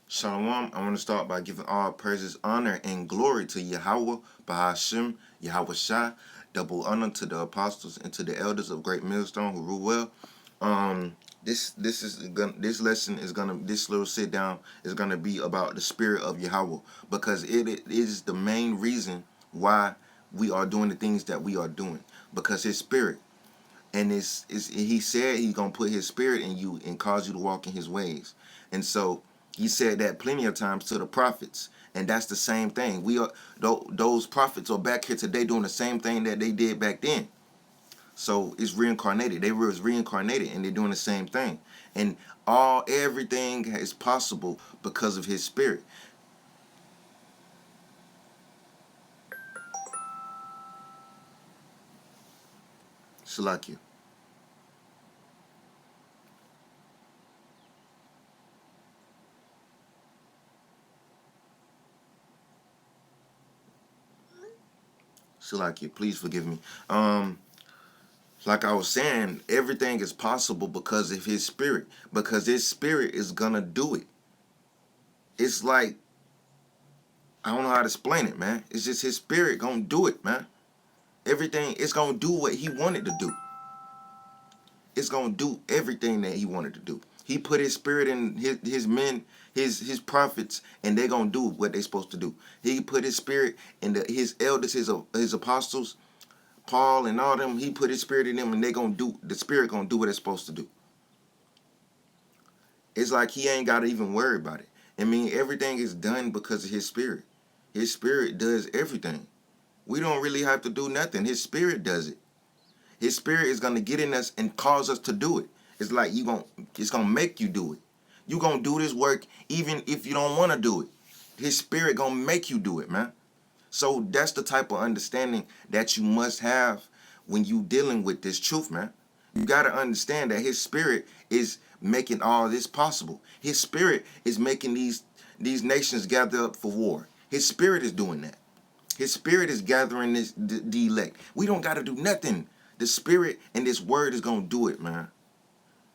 Shalom. I want to start by giving all praises, honor, and glory to Yahawah, bahasham, Yahawashi. Double honor to the apostles and to the elders of Great Millstone who rule well. This lesson is gonna this little sit down is gonna be about the Spirit of Yahawah, because it is the main reason why we are doing the things that we are doing, because His Spirit. And he said he's gonna put his spirit in you and cause you to walk in his ways. And so he said that plenty of times to the prophets, and that's the same thing. We are those prophets are back here today doing the same thing that they did back then. So it's reincarnated. They were reincarnated, and they're doing the same thing. And everything is possible because of his spirit. Shalakia. Shalakia, please forgive me. Like I was saying, everything is possible because of his spirit. Because his spirit is gonna do it. It's like, I don't know how to explain it, man. It's just his spirit gonna do it, man. Everything, it's gonna do what he wanted to do. It's gonna do everything that he wanted to do. He put his spirit in his men, his prophets, and they're gonna do what they're supposed to do. He put his spirit in his elders, his apostles, Paul and all them. He put his spirit in them, and the spirit gonna do what it's supposed to do. It's like he ain't gotta even worry about it. I mean, everything is done because of his spirit. His spirit does everything. We don't really have to do nothing. His spirit does it. His spirit is gonna get in us and cause us to do it. It's like it's gonna make you do it. You gonna do this work even if you don't wanna do it. His spirit gonna make you do it, man. So that's the type of understanding that you must have when you dealing with this truth, man. You gotta understand that his spirit is making all this possible. His spirit is making these nations gather up for war. His spirit is doing that. His spirit is gathering the elect. We don't got to do nothing. The spirit and this word is going to do it, man.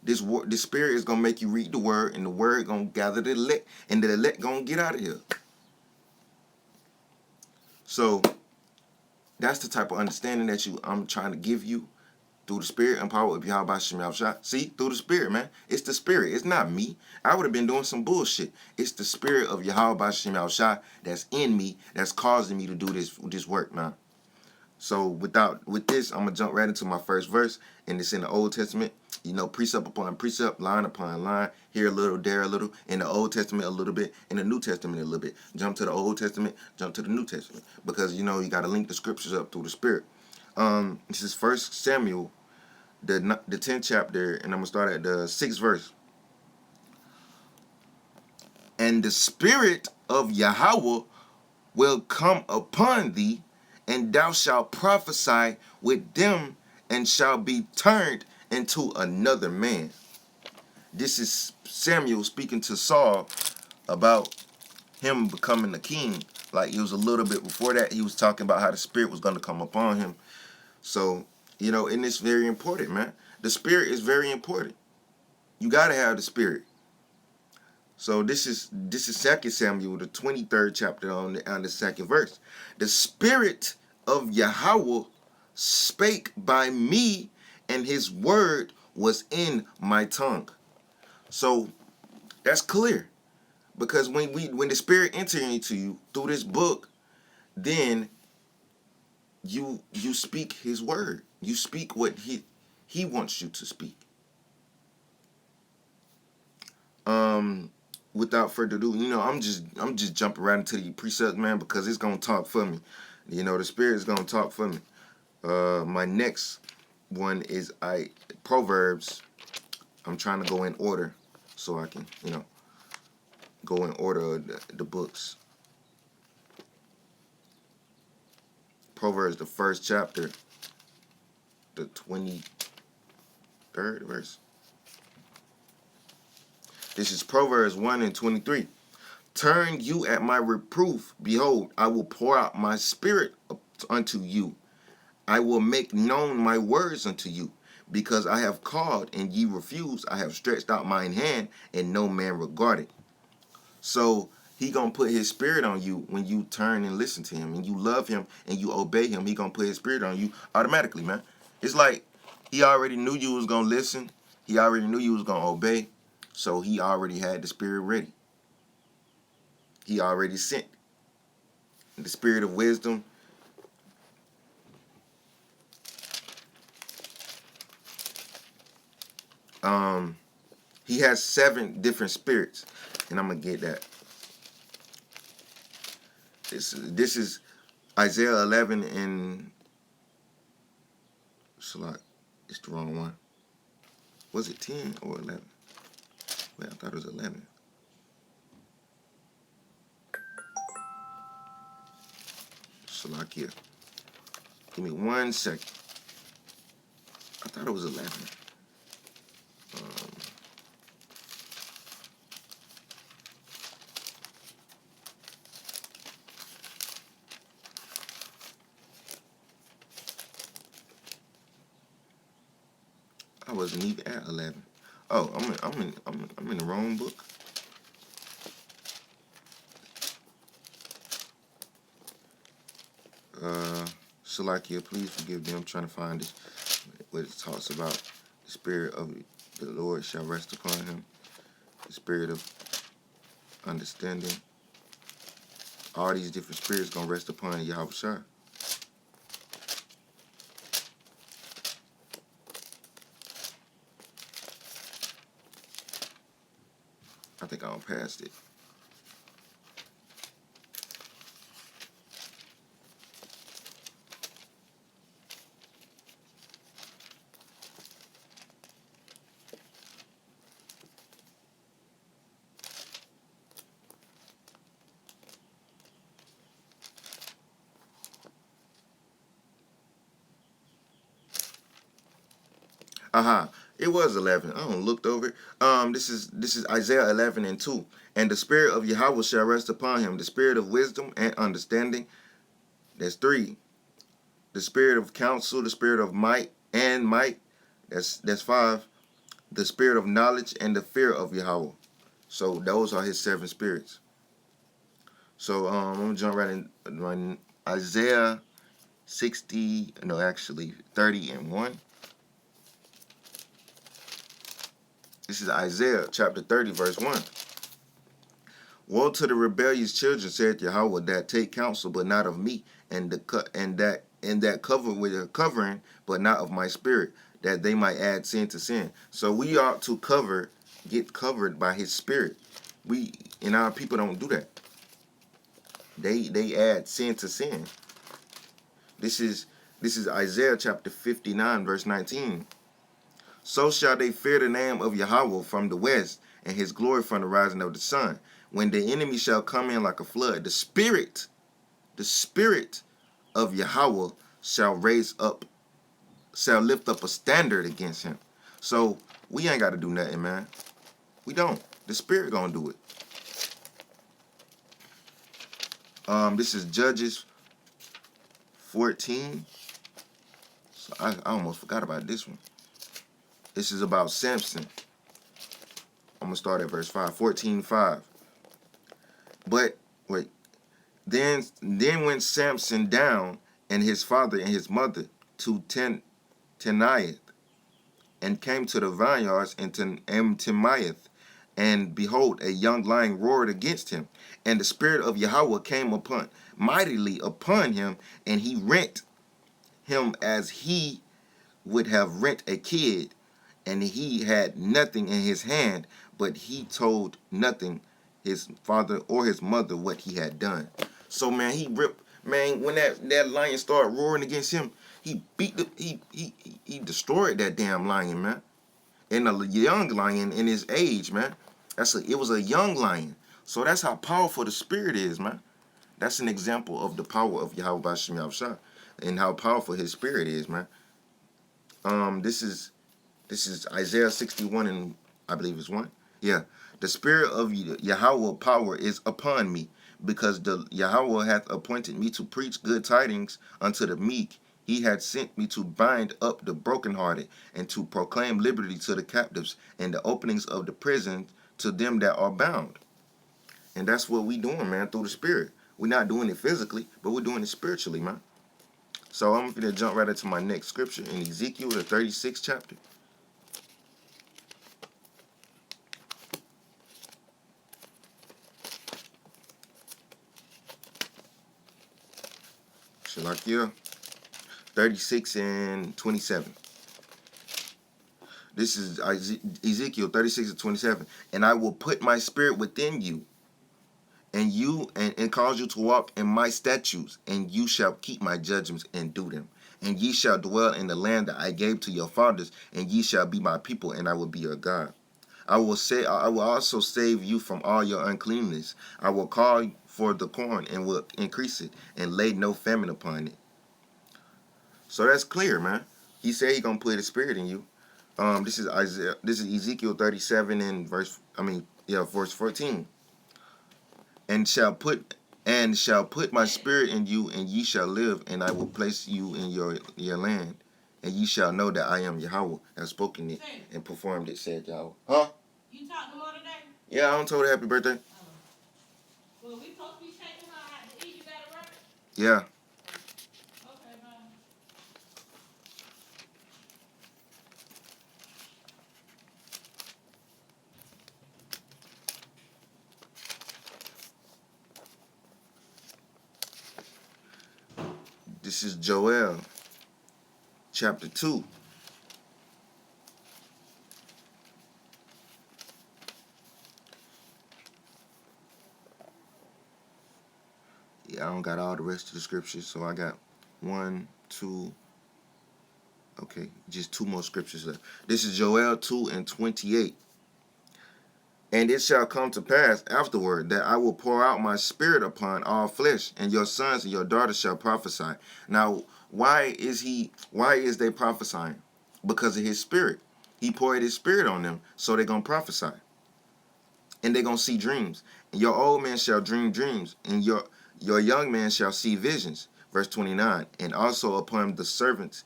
The spirit is going to make you read the word, and the word going to gather the elect, and the elect going to get out of here. So that's the type of understanding that I'm trying to give you through the spirit and power of Yahawashi. See, through the spirit, man. It's the spirit. It's not me. I would have been doing some bullshit. It's the spirit of Yahawashi that's in me, that's causing me to do this work, man. So with this, I'm gonna jump right into my first verse, and it's in the Old Testament. You know, precept upon precept, line upon line, here a little, there a little, in the Old Testament a little bit, in the New Testament a little bit. Jump to the Old Testament, jump to the New Testament, because you know you got to link the scriptures up through the Spirit. This is First Samuel, the 10th chapter, and I'm gonna start at the 6th verse. And the Spirit of Yahawah will come upon thee, and thou shalt prophesy with them, and shall be turned into another man. This is Samuel speaking to Saul about him becoming the king. Like, it was a little bit before that, he was talking about how the spirit was going to come upon him. So, you know, and it's very important, man. The spirit is very important. You got to have the spirit. So this is 2 Samuel, the 23rd chapter, on the 2nd verse. The Spirit of Yahawah spake by me, and his word was in my tongue. So that's clear, because when the Spirit enters into you through this book, then you speak his word. You speak what he wants you to speak. Without further ado, you know, I'm just jumping right into the precepts, man, because it's gonna talk for me. You know, the spirit is gonna talk for me. My next one is Proverbs. I'm trying to go in order so I can, you know, go in order of the books. Proverbs, the 1st chapter, the 23rd verse. This is Proverbs 1:23. Turn you at my reproof. Behold, I will pour out my spirit unto you. I will make known my words unto you. Because I have called, and ye refuse. I have stretched out mine hand, and no man regarded. So he gonna put his spirit on you when you turn and listen to him, and you love him and you obey him. He gonna put his spirit on you automatically, man. It's like he already knew you was gonna listen. He already knew you was gonna obey. So he already had the spirit ready. He already sent the spirit of wisdom. He has 7 different spirits, and I'm gonna get that. This is Isaiah 11 and it's the wrong one. Was it 10 or 11? Well, I thought it was 11. Salakia. Give me 1 second. I thought it was 11. I wasn't even at 11. Oh, I'm in the wrong book. Salakia, please forgive me. I'm trying to find this. What it talks about. The spirit of the Lord shall rest upon him. The spirit of understanding. All these different spirits gonna rest upon Yahawashi. I think I don't passed it. It was 11. I don't looked over it. This is Isaiah 11 and 2. And the spirit of Yahawah shall rest upon him, the spirit of wisdom and understanding. That's 3. The spirit of counsel, the spirit of might and might. That's 5. The spirit of knowledge and the fear of Yahawah. So those are his 7 spirits. So I'm gonna jump right in Isaiah 60. No, actually 30 and 1. This is Isaiah chapter 30, verse 1. Woe to the rebellious children, said Yahawah, that take counsel, but not of me, and that cover with a covering, but not of my spirit, that they might add sin to sin. So we ought to get covered by his spirit. We and our people don't do that. They add sin to sin. This is Isaiah chapter 59, verse 19. So shall they fear the name of Yahawah from the west, and his glory from the rising of the sun. When the enemy shall come in like a flood, the spirit of Yahawah shall lift up a standard against him. So we ain't got to do nothing, man. We don't. The spirit gonna do it. This is Judges 14. So I almost forgot about this one. This is about Samson. I'm going to start at verse 5. 14:5. But, wait. Then went Samson down, and his father and his mother, to Teniath, and came to the vineyards in Temiath. And behold, a young lion roared against him. And the spirit of Yahawah came mightily upon him, and he rent him as he would have rent a kid. And he had nothing in his hand, but he told nothing his father or his mother what he had done. So man, when that lion started roaring against him, he destroyed that damn lion, man. And a young lion in his age, man. It was a young lion. So that's how powerful the spirit is, man. That's an example of the power of Yahawashi and how powerful his spirit is, man. This is Isaiah 61 and I believe it's 1. Yeah. The spirit of Yahawah power is upon me, because the Yahawah hath appointed me to preach good tidings unto the meek. He had sent me to bind up the brokenhearted, and to proclaim liberty to the captives, and the openings of the prison to them that are bound. And that's what we doing, man, through the Spirit. We're not doing it physically, but we're doing it spiritually, man. So I'm going to jump right into my next scripture in Ezekiel, the 36th chapter. Shalakia 36 and 27. This is Ezekiel 36 and 27. And I will put my spirit within you, and cause you to walk in my statutes, and you shall keep my judgments and do them. And ye shall dwell in the land that I gave to your fathers, and ye shall be my people, and I will be your God. I will also save you from all your uncleanness. I will call for the corn and will increase it, and lay no famine upon it. So that's clear, man. He said he gonna put his spirit in you. This is Isaiah. This is Ezekiel 37 and verse 14. And shall put my spirit in you, and ye shall live, and I will place you in your land, and ye shall know that I am Yahweh, have spoken it and performed it, said Yahweh. Huh? You talked to her today? Yeah, I don't told her happy birthday. Well, we supposed to be taking her out to eat. You got it right? Yeah. Okay, bye. This is Joel, chapter 2. Yeah, I don't got all the rest of the scriptures, so I got 1, 2. Okay, just 2 more scriptures left. This is Joel 2 and 28. And it shall come to pass afterward that I will pour out my spirit upon all flesh, and your sons and your daughters shall prophesy. Now, why is they prophesying? Because of his spirit. He poured his spirit on them, so they're going to prophesy. And they're going to see dreams. And your old man shall dream dreams, and your young man shall see visions. Verse 29. And also upon the servants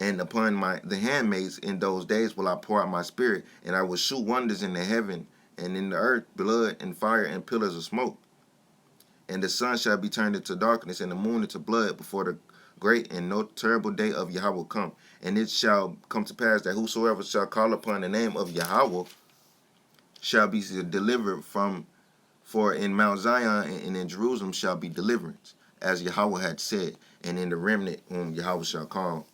and upon the handmaids in those days will I pour out my spirit, and I will shew wonders in the heaven and in the earth, blood and fire and pillars of smoke. And the sun shall be turned into darkness, and the moon into blood, before the great and no terrible day of Yahweh come. And it shall come to pass that whosoever shall call upon the name of Yahweh shall be delivered for in Mount Zion and in Jerusalem shall be deliverance, as Yahweh had said, and in the remnant whom Yahweh shall call.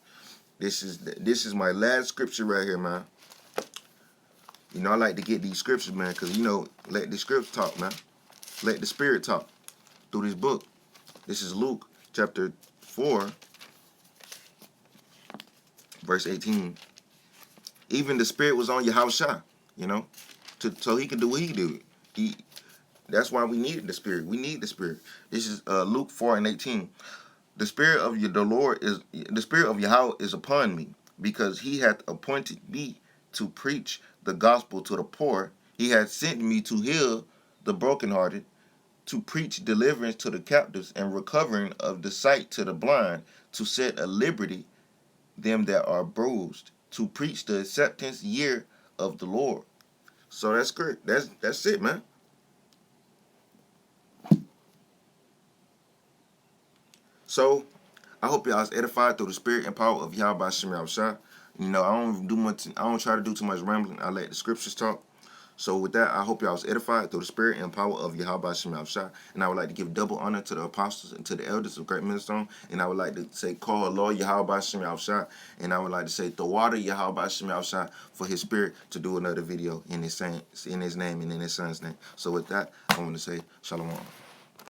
This is my last scripture right here, man. You know, I like to get these scriptures, man, because, let the scripture talk, man. Let the Spirit talk through this book. This is Luke chapter 4, verse 18. Even the Spirit was on Yahawashi, so he could do what he do. That's why we needed the Spirit. We need the Spirit. This is Luke 4 and 18. The Spirit of the Spirit of Yahweh is upon me, because he hath appointed me to preach the gospel to the poor. He hath sent me to heal the brokenhearted, to preach deliverance to the captives, and recovering of the sight to the blind, to set at liberty them that are bruised, to preach the acceptance year of the Lord. So that's great. That's it, man. So I hope y'all was edified through the spirit and power of Yahawashi. I don't try to do too much rambling. I let the scriptures talk. So with that, I hope y'all was edified through the spirit and power of Yahawashi. And I would like to give double honor to the apostles and to the elders of Great Millstone. And I would like to say, call Lord Yahawashi. And I would like to say, the water Yahawashi for his spirit to do another video in his name and in his son's name. So with that, I want to say, Shalom.